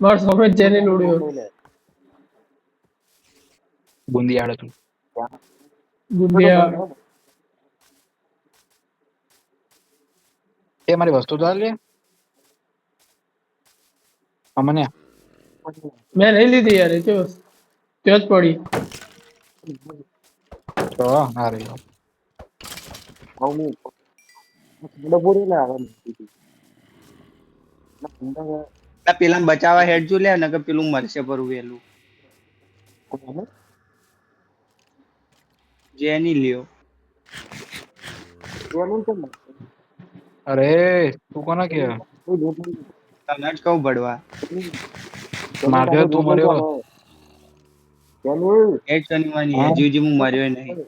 મારો some channel ઉડ્યો boondi આડે તું ગુડિયા એ મારી વસ્તુ તો લે અમને મેં નહીં લીધી યાર એ તો ત્યાં જ પડી તો ના રે પેલા બચાવા હેડ જો લે ને કે પેલું મરશે પર વેલું જેની લ્યો અરે તું કોને કે તને જ કહું બળવા મારજો તું મર્યો હેડ શનિવાની હે હા જીવ હું મર્યો નહીં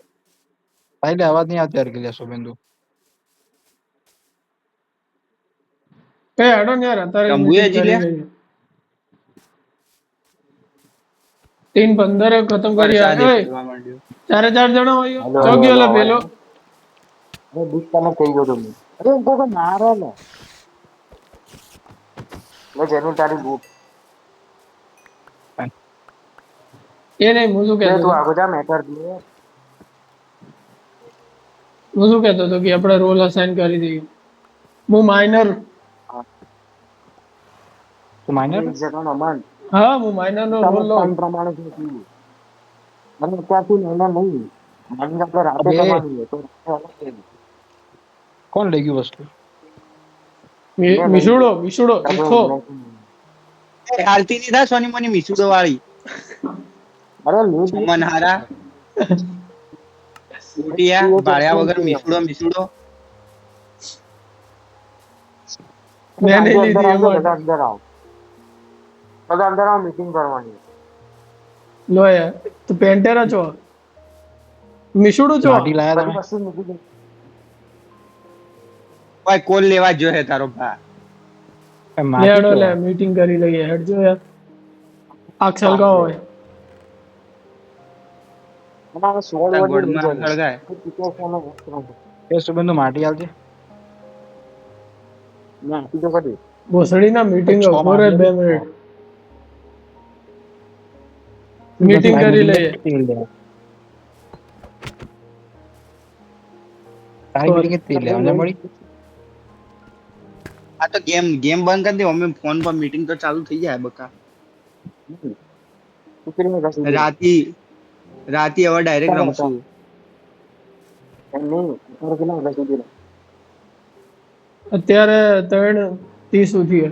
ભાઈ અવાજ નહીં આવતી યાર કે લે શુભેન્દુ એ હેડો ને યાર અત્યારે શંભુએ મીટિંગ હજી કરી લ્યા લઈએ 3:15 ખતમ કરી વરસાદ એ પડવા માંડ્યો 4 જણા હોય તો ગયો લે પેલો એ નહીં હું શું કહેતો હતો કે આપણે રોલ અસાઇન કરી દઈએ હું માઇનર તું માઇનર હા હું માઇનર નો રોલ લઉં અબે કોણ લઈ ગયું વસ્તુ વિશુડો તીખો હાલતી નહીં થા સોની મોની મિસુડો વાળી મનહારા લૂટિયા ભાડ્યા વગર મિસુડો મેં નહીં લીધી એમાં લો યાર તો પેન્ટેરા છો મિશુડું છો માટી લાયા તમે ભાઈ કોલ લેવા જો હે તારો ભા માટી લેડો તો લે મીટિંગ કરી લઈએ હેડજો યાર આક્ષલ કા હોય તાર ગોળમાં સળગાય એ શુભેન્દુ માટી આવજે ભોસડી ના મીટિંગ છ ઉભો રહે માટી 2 મિનિટ મીટિંગ કરી લઈએ તારી મીટિંગ જ લે મને મળી આ તો ગેમ બંધ કરી દે અમે ફોન પર મીટિંગ તો ચાલુ થઈ જાય બકા રાતી હવે ડાયરેક્ટ રમશું અત્યારે 3:30 સુધી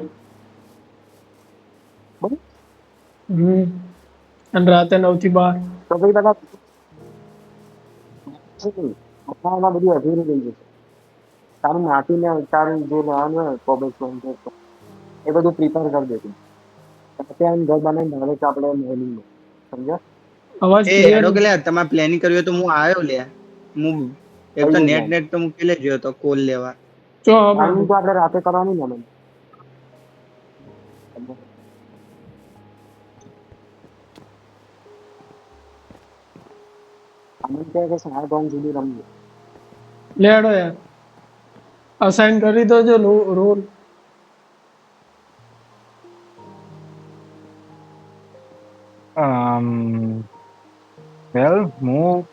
અને રાતે 9 થી 12 અવાજ એ ક્લિયર હેડો કે લે તમારે પ્લાનિંગ કર્યું હોય તો હું આવ્યો લે હું એક તો નેટ તો મૂકી લેજો તો કોલ લેવા ચો આપણે લેડો યાર અસાઇન કરી દો જો રોલ વેલ હું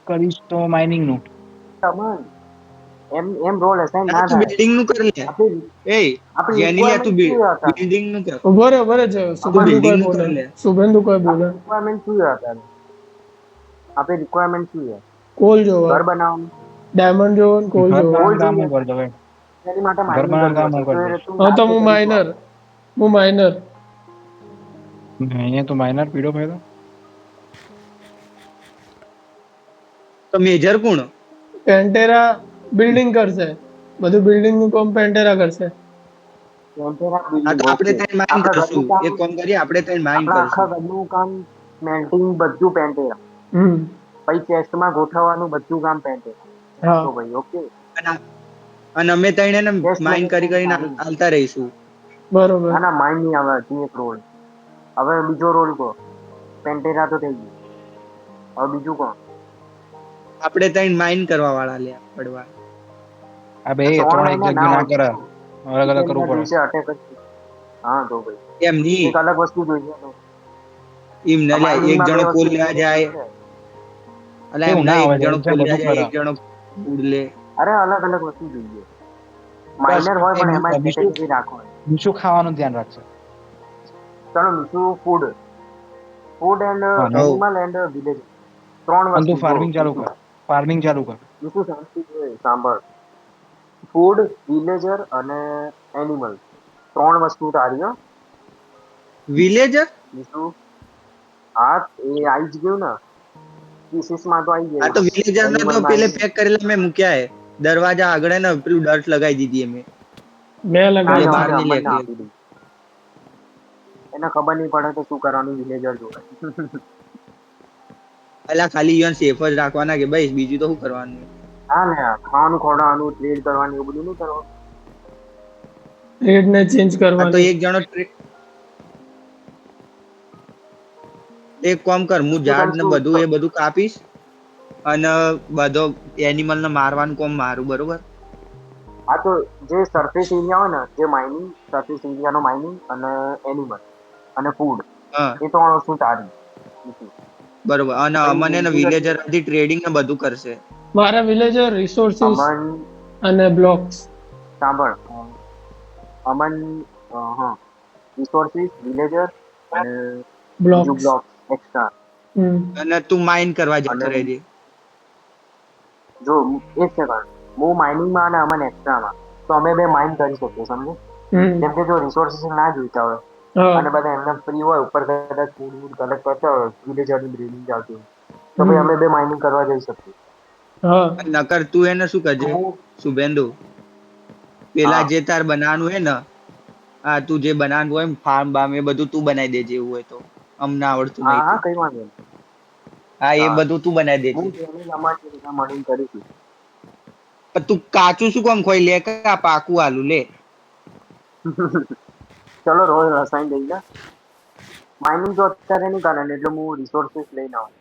કરીશ તો માઇનિંગ નું તું બિલ્ડિંગ નું કર લે એ જેની લે તું બિલ્ડિંગ નું કર ઉભો રે છે building નું કરી લે. શુભેન્દુ કોઈ બોલે કોલ જોવો ડાયમંડ જોવો ને કોલ ઘર જોવો બનાવવાનું કામ હું કરી દઉં ઘર બનાવવાનું કામ હું કરી દઈશ હા તો હું માઇનર અહીંયા તો માઇનર પીડો ભાઈ તો મેજર કોણ પેન્ટેરા બિલ્ડિંગ કરશે બધું બિલ્ડિંગ નું કામ પેન્ટેરા કરશે આ તો આપણે ત્યાં માઇન કરશું એક કામ કરીએ આપણે ત્યાં માઇન કરશું હમ હા અને અને અમે ત્યાં એને માઇન કરીને હાલતા રહીશું બરોબર આપણે ત્યાં માઇન કરવા વાળા લે પડવા આ બે ત્રણ એક જગ્યા ના કરે અલગ અલગ કરવું પડે હા તો ભાઈ એમ નહીં એક અલગ વસ્તુ જોઈએ તો એમ ન લે એક માઇનિંગમાં જણો બે કોલ વસ્તુ લેવા જાય એટલે એમ એવું ના ના એક હોય જણો છે કોલ લેવા બધું જાય કરે એક જણો ફૂડ લે અરે અલગ અલગ વસ્તુ જોઈએ બસ માઇનર હોય પણ એમાં બીજું કેટેગરી રાખવાની બીજું ખાવાનું ધ્યાન રાખશે. ચલો મીઠું ફૂડ એન્ડ હા ને હવ એનિમલ એન્ડ વિલેજ 3 અને વસ્તુ તું જો ફાર્મિંગ ચાલુ કર, ફાર્મિંગ ચાલુ કર. મીઠું શાંતિ જોઈએ સાંભળ ફૂડ વિલેજર અને એનિમલ 3 વસ્તુ તારી હો વિલેજર મીઠું હા એ આવી જ ગયું ને પીસીસ માં તો આવી આ તો ગયું વિલેજર ને એનિમલ તો માં પેલે આવી પેક કરેલા મેં મૂક્યા હે દરવાજા આગળ ને પેલું ડર્ટ લગાવી દીધી અમે મેં ગયું એટલે લગાવી ના બહાર જવા દે નહીં અમન ને નીકળે આપી દઉં એને ખબર નહીં પડે તો શું કરવાનું વિલેજર જોડે એટલે ખાલી ઈવન સેફ જ રાખવાના કે ભાઈ બીજું તો શું કરવાનું હા ને ખાવાનું ખવડાવવાનું ટ્રેડ કરવાનું એવું બધું નહીં કરવાનું રેડ ને ચેન્જ આ તો કરવાની. એક જણો એક કામ કર હું તું ઝાડ તને ને શું બધું એ બધું કાપીશ અને બધો એનિમલ ને મારવાનું કોમ મારું બરોબર હા તો જે સરફેસ એરિયા હોય ને જે માઇનિંગ સરફેસ એરિયાનો માઇનિંગ અને એનિમલ અને ફૂડ હા એ 3 વસ્તુ તારી બરોબર અને પછી અમને ને ઇન્ટિરિયર વિલેજર બધી ટ્રેડિંગ ને બધું કરશે મારા વિલેજર રિસોર્સિસ અમન અને બ્લોક્સ. સાંભળ અમન હા રિસોર્સિસ વિલેજર અને બીજું બ્લોક્સ. બ્લોક એક્સ્ટ્રા અને તું માઇન કરવા અને જતો રહેજે જો એક સેકન્ડ હું માઇનિંગમાં અને અમન એક્સ્ટ્રામાં તો અમે બે માઇન કરી શકીએ સમજે જેમ કે જો રિસોર્સિસ ના જોઈતા હોય હા અને બધા એમને ફ્રી હોય ઉપર કદાચ ફૂડ વૂડ કલેક્ટ કરતા હોય વિલેજરની બ્રીડિંગ ચાલતી હોય તો ભાઈ અમે બે માઇનિંગ કરવા જઈ શકીએ હા નકર તું એને શું કરજે તું શુભેન્દુ પેલા હા જે તાર બનાવવાનું હોય ને હા તું જે બનાવવાનું હોય ફાર્મ બામ એ બધું તું બનાવી દેજે એવું હોય તો અમને આવડતું હા નહીં તે હા કઈ વાંધો નહીં હા એ સારું બધું તું બનાવી દેજે હું તેને અમારી બધા મળીને કરીશું પણ તું કાચું શું કામ ખોઈ લે કા પાકું આલુ લે ચલો રોજ રસાયણ દઈ દે માઇનિંગ તો અત્યારે નહીં કરે એટલે હું રિસોર્સિસ લઈને આવું